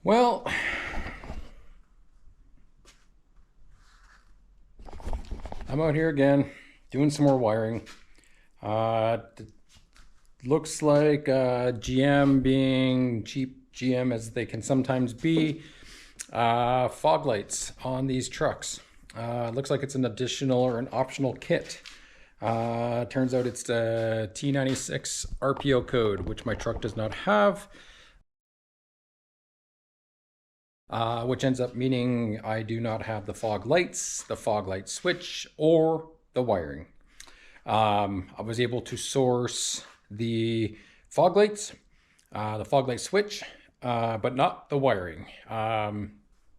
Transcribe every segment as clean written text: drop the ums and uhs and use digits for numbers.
Well, I'm out here again doing some more wiring. Looks like GM, being cheap GM as they can sometimes be, fog lights on these trucks. Looks like it's an additional or an optional kit. Turns out it's the T96 RPO code, which my truck does not have. Which ends up meaning I do not have the fog lights, the fog light switch, or the wiring. I was able to source the fog lights, the fog light switch, but not the wiring.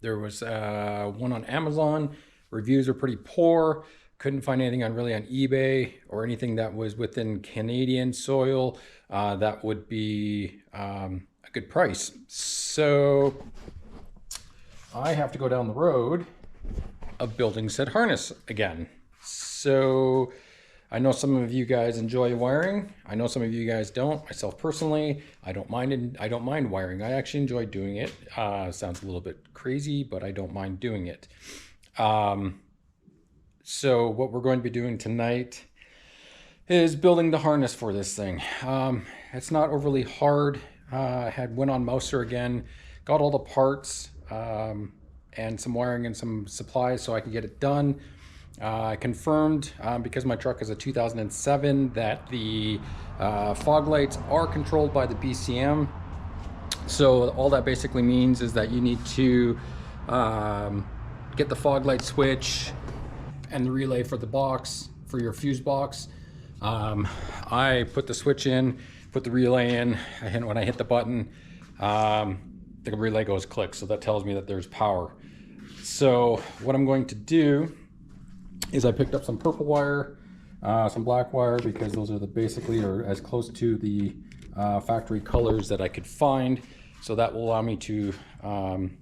There was one on Amazon. Reviews are pretty poor. Couldn't find anything really on eBay or anything that was within Canadian soil that would be a good price. So I have to go down the road of building said harness again. So I know some of you guys enjoy wiring. I know some of you guys don't. Myself personally, I don't mind wiring. I actually enjoy doing it. Sounds a little bit crazy, but I don't mind doing it. So what we're going to be doing tonight is building the harness for this thing. It's not overly hard. I went on Mouser again, got all the parts, and some wiring and some supplies so I can get it done. I confirmed, because my truck is a 2007, that the fog lights are controlled by the BCM. So all that basically means is that you need to get the fog light switch and the relay for the box, for your fuse box. I put the switch in, put the relay in, when I hit the button, the relay goes click, so that tells me that there's power. So what I'm going to do is I picked up some purple wire, some black wire, because those are basically as close to the factory colors that I could find. So that will allow me to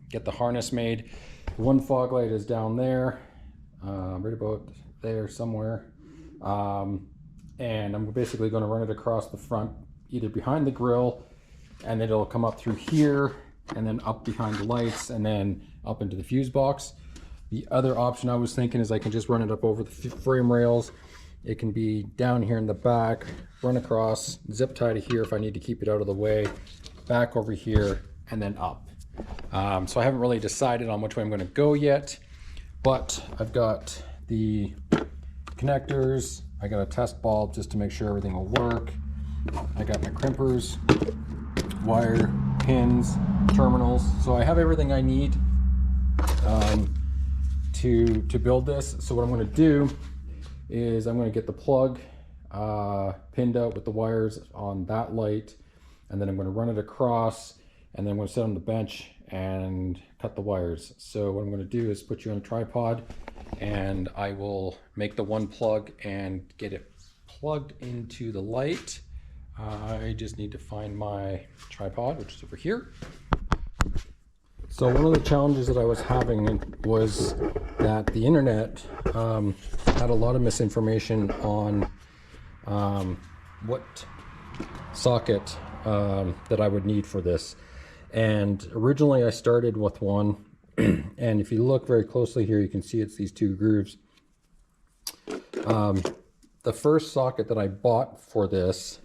get the harness made. One fog light is down there, right about there somewhere. And I'm basically going to run it across the front, either behind the grill, and then it'll come up through here, and then up behind the lights, and then up into the fuse box. The other option I was thinking is I can just run it up over the frame rails. It can be down here in the back, run across, zip tie to here if I need to keep it out of the way, back over here, and then up. So I haven't really decided on which way I'm going to go yet, but I've got the connectors. I got a test bulb just to make sure everything will work. I got my crimpers, wire, pins, terminals. So I have everything I need to build this. So what I'm going to do is I'm going to get the plug pinned out with the wires on that light, and then I'm going to run it across, and then I'm going to sit on the bench and cut the wires. So what I'm going to do is put you on a tripod, and I will make the one plug and get it plugged into the light. I just need to find my tripod, which is over here. So one of the challenges that I was having was that the internet had a lot of misinformation on what socket that I would need for this. And originally I started with one, and if you look very closely here, you can see it's these two grooves. The first socket that I bought for this,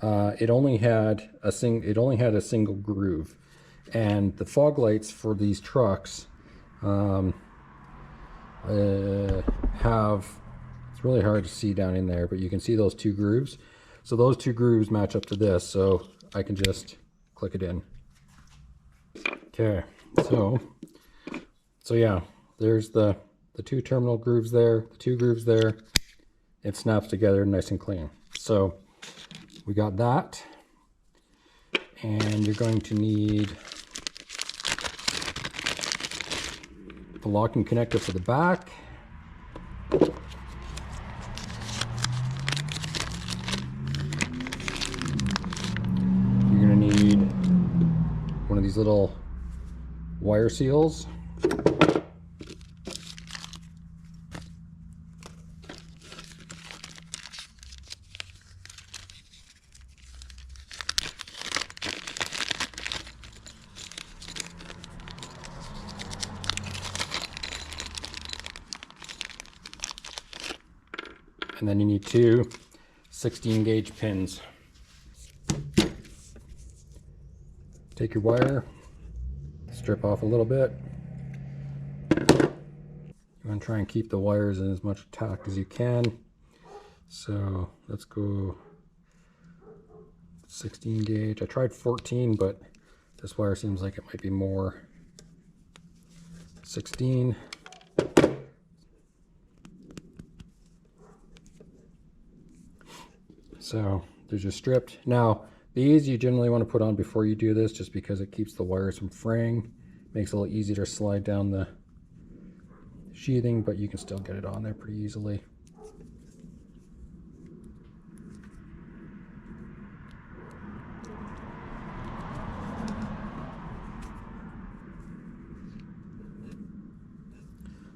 it only had a single groove, and the fog lights for these trucks it's really hard to see down in there, but you can see those two grooves. So those two grooves match up to this, so I can just click it in. Okay, so yeah, there's the two terminal grooves there, the two grooves there. It snaps together nice and clean. So we got that, and you're going to need the locking connector for the back. You're going to need one of these little wire seals. And then you need two 16 gauge pins. Take your wire, strip off a little bit. You want to try and keep the wires in as much tact as you can. So let's go 16 gauge. I tried 14, but this wire seems like it might be more. 16. So there's your stripped. Now these you generally want to put on before you do this, just because it keeps the wires from fraying. Makes it a little easier to slide down the sheathing, but you can still get it on there pretty easily.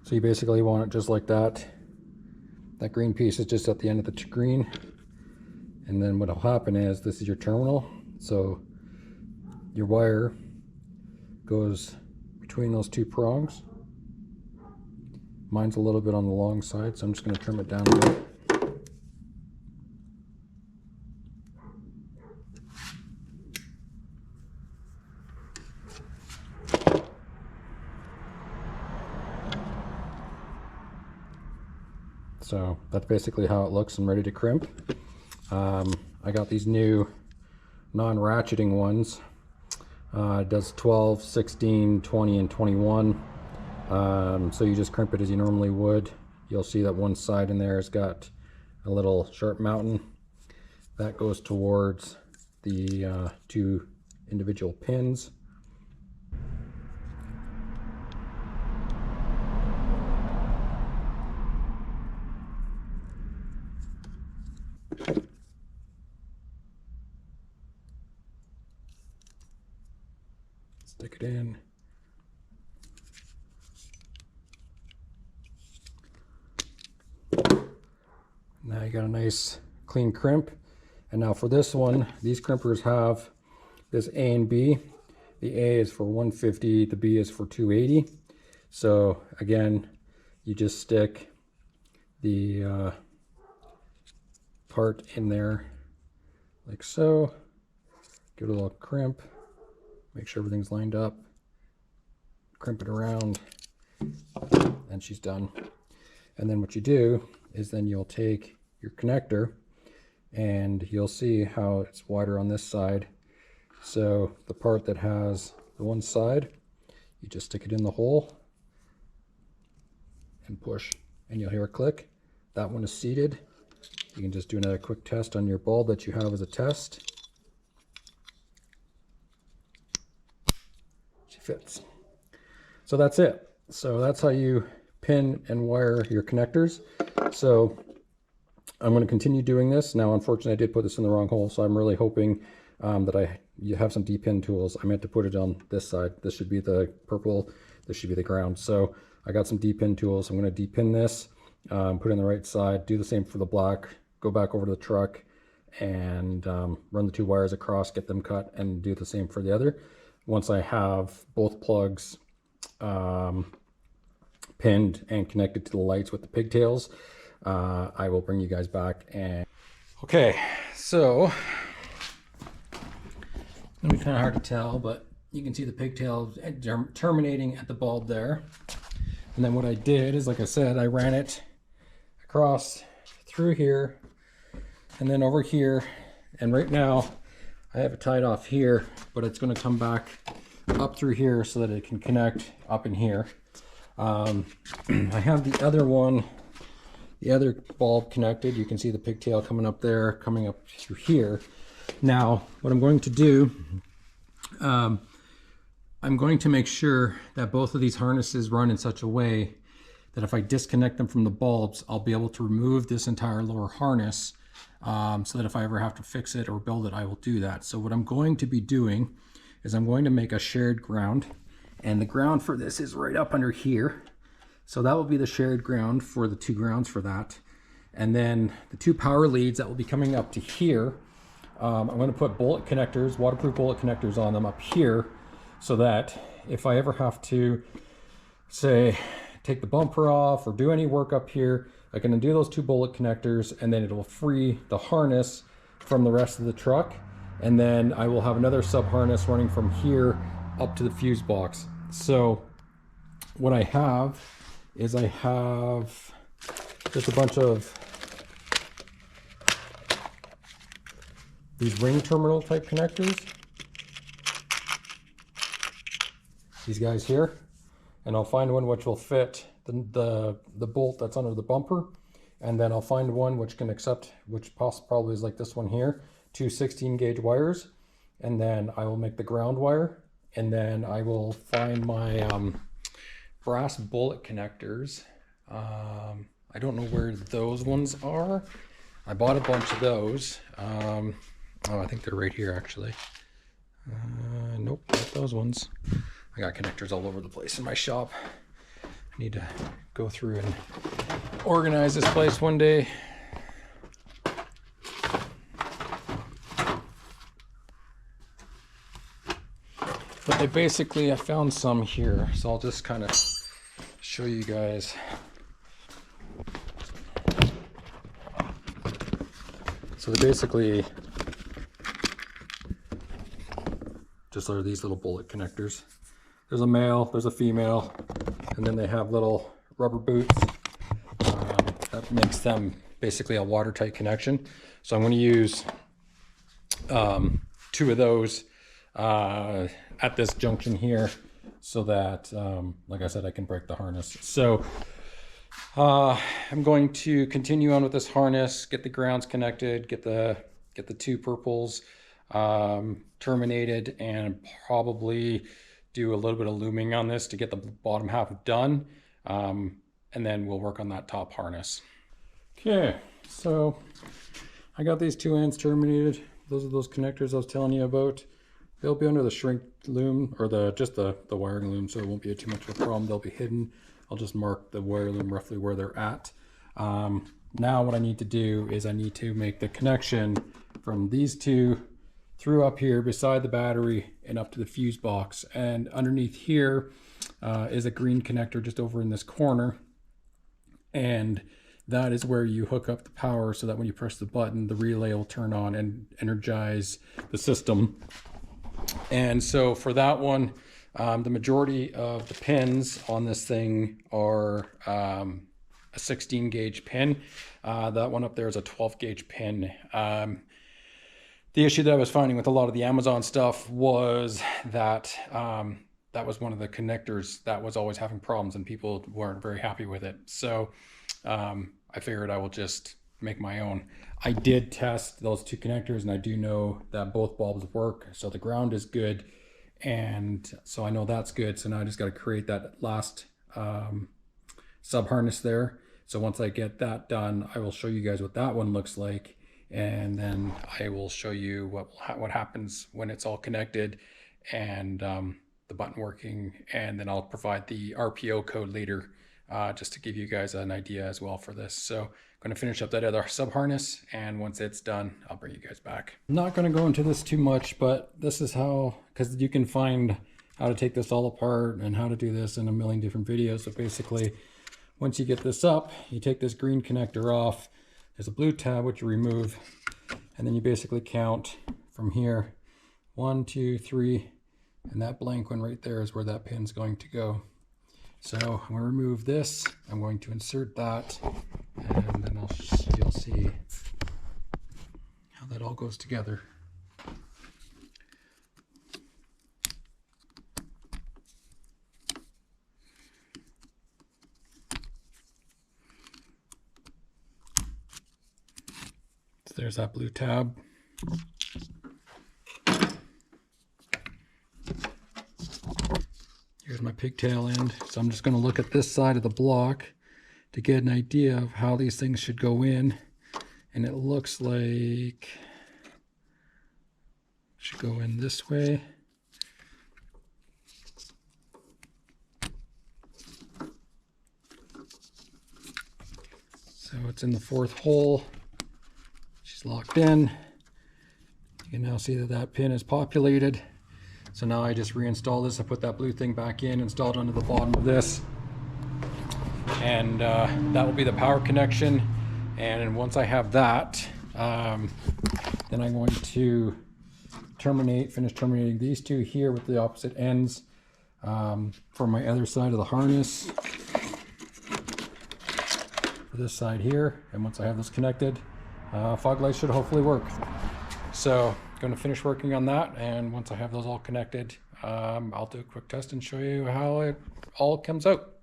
So you basically want it just like that. That green piece is just at the end of the green. And then what will happen is, this is your terminal. So your wire goes between those two prongs. Mine's a little bit on the long side, so I'm just going to trim it down a bit. So that's basically how it looks and ready to crimp. I got these new non-ratcheting ones. It does 12, 16, 20, and 21. So you just crimp it as you normally would. You'll see that one side in there has got a little sharp mountain. That goes towards the two individual pins. Stick it in. Now you got a nice clean crimp. And now for this one, these crimpers have this A and B. The A is for 150, the B is for 280. So again, you just stick the part in there like so. Give it a little crimp. Make sure everything's lined up. Crimp it around, and she's done. And then what you do is then you'll take your connector, and you'll see how it's wider on this side. So the part that has the one side, you just stick it in the hole and push, and you'll hear a click. That one is seated. You can just do another quick test on your bulb that you have as a test. She fits. So that's it. So that's how you pin and wire your connectors. So I'm going to continue doing this. Now, unfortunately, I did put this in the wrong hole, so I'm really hoping that you have some D-pin tools. I meant to put it on this side. This should be the purple. This should be the ground. So I got some D-pin tools. I'm going to D-pin this, put it on the right side, do the same for the black, go back over to the truck, and run the two wires across, get them cut, and do the same for the other. Once I have both plugs pinned and connected to the lights with the pigtails, I will bring you guys back. And okay, so it'll be kind of hard to tell, but you can see the pigtails terminating at the bulb there. And then what I did is, like I said, I ran it across through here and then over here. And right now I have it tied off here, but it's going to come back up through here so that it can connect up in here. I have the other one, the other bulb connected. You can see the pigtail coming up there, coming up through here. Now, what I'm going to do, I'm going to make sure that both of these harnesses run in such a way that if I disconnect them from the bulbs, I'll be able to remove this entire lower harness, so that if I ever have to fix it or build it, I will do that. So what I'm going to be doing is I'm going to make a shared ground, and the ground for this is right up under here. So that will be the shared ground for the two grounds for that. And then the two power leads that will be coming up to here, I'm going to put bullet connectors, waterproof bullet connectors on them up here, so that if I ever have to, say, take the bumper off or do any work up here, I can undo those 2 bullet connectors, and then it'll free the harness from the rest of the truck. And then I will have another sub harness running from here up to the fuse box. So what I have is I have just a bunch of these ring terminal type connectors. These guys here. And I'll find one which will fit the bolt that's under the bumper. And then I'll find one which can accept, which probably is like this one here, 2 16-gauge wires. And then I will make the ground wire. And then I will find my brass bullet connectors. I don't know where those ones are. I bought a bunch of those. Oh, I think they're right here actually. Nope, not those ones. I got connectors all over the place in my shop. I need to go through and organize this place one day. But I found some here, so I'll just kind of show you guys. So they basically just are these little bullet connectors. There's a male, there's a female, and then they have little rubber boots. That makes them basically a watertight connection. So I'm going to use 2 of those at this junction here, so that, like I said, I can break the harness. So I'm going to continue on with this harness, get the grounds connected, get the 2 purples terminated, and probably do a little bit of looming on this to get the bottom half done, and then we'll work on that top harness. Okay, so I got these 2 ends terminated. Those are those connectors I was telling you about. They'll be under the shrink loom, or just the wiring loom, so it won't be too much of a problem. They'll be hidden. I'll just mark the wire loom roughly where they're at. Now what I need to do is I need to make the connection from these 2 through up here beside the battery and up to the fuse box. And underneath here is a green connector just over in this corner. And that is where you hook up the power so that when you press the button, the relay will turn on and energize the system. And so for that one, the majority of the pins on this thing are a 16-gauge pin. That one up there is a 12-gauge pin. The issue that I was finding with a lot of the Amazon stuff was that that was one of the connectors that was always having problems, and people weren't very happy with it. So I figured I will just make my own. I did test those 2 connectors, and I do know that both bulbs work. So the ground is good, and so I know that's good. So now I just got to create that last sub harness there. So once I get that done, I will show you guys what that one looks like. And then I will show you what happens when it's all connected, and the button working, and then I'll provide the RPO code later just to give you guys an idea as well for this. So I'm going to finish up that other sub harness, and once it's done, I'll bring you guys back. I'm not going to go into this too much, but this is how, because you can find how to take this all apart and how to do this in a million different videos. So basically, once you get this up, you take this green connector off. There's a blue tab which you remove, and then you basically count from here 1, 2, 3, and that blank one right there is where that pin's going to go. So I'm going to remove this, I'm going to insert that, and then you'll see how that all goes together. There's that blue tab. Here's my pigtail end. So I'm just going to look at this side of the block to get an idea of how these things should go in. And it looks like it should go in this way. So it's in the 4th hole. She's locked in. You can now see that that pin is populated. So now I just reinstall this. I put that blue thing back in, install it onto the bottom of this. and that will be the power connection. And once I have that, then I'm going to finish terminating these two here with the opposite ends for my other side of the harness for this side here. And once I have this connected, fog lights should hopefully work. So I'm going to finish working on that, and once I have those all connected, I'll do a quick test and show you how it all comes out.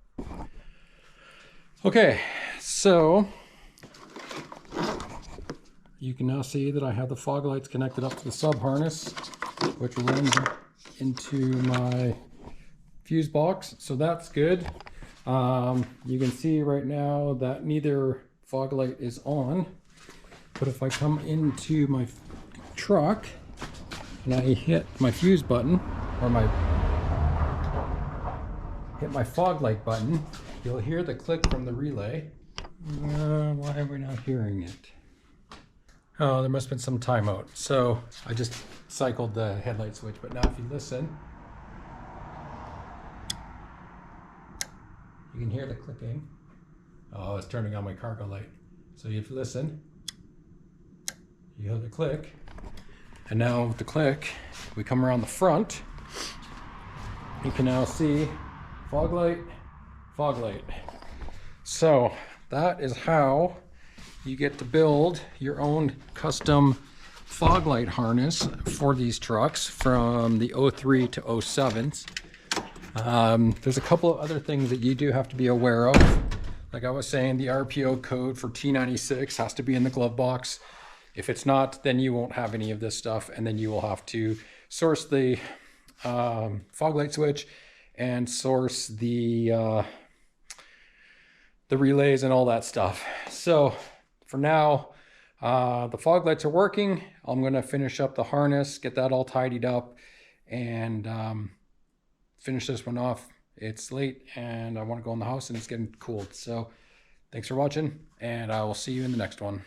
Okay, so you can now see that I have the fog lights connected up to the sub harness, which runs into my fuse box, so that's good. You can see right now that neither fog light is on, but if I come into my truck and I hit my fuse button, or hit my fog light button, you'll hear the click from the relay. Why am I not hearing it? Oh, there must have been some timeout. So I just cycled the headlight switch, but now if you listen, you can hear the clicking. Oh, it's turning on my cargo light. So if you listen, you hear the click. And now with the click, we come around the front. You can now see fog light, fog light. So that is how you get to build your own custom fog light harness for these trucks from the 03 to 07s. There's a couple of other things that you do have to be aware of. Like I was saying, the RPO code for T96 has to be in the glove box. If it's not, then you won't have any of this stuff, and then you will have to source the fog light switch and source the relays and all that stuff. So for now, the fog lights are working. I'm going to finish up the harness, get that all tidied up, and finish this one off. It's late and I want to go in the house and it's getting cold. So thanks for watching, and I will see you in the next one.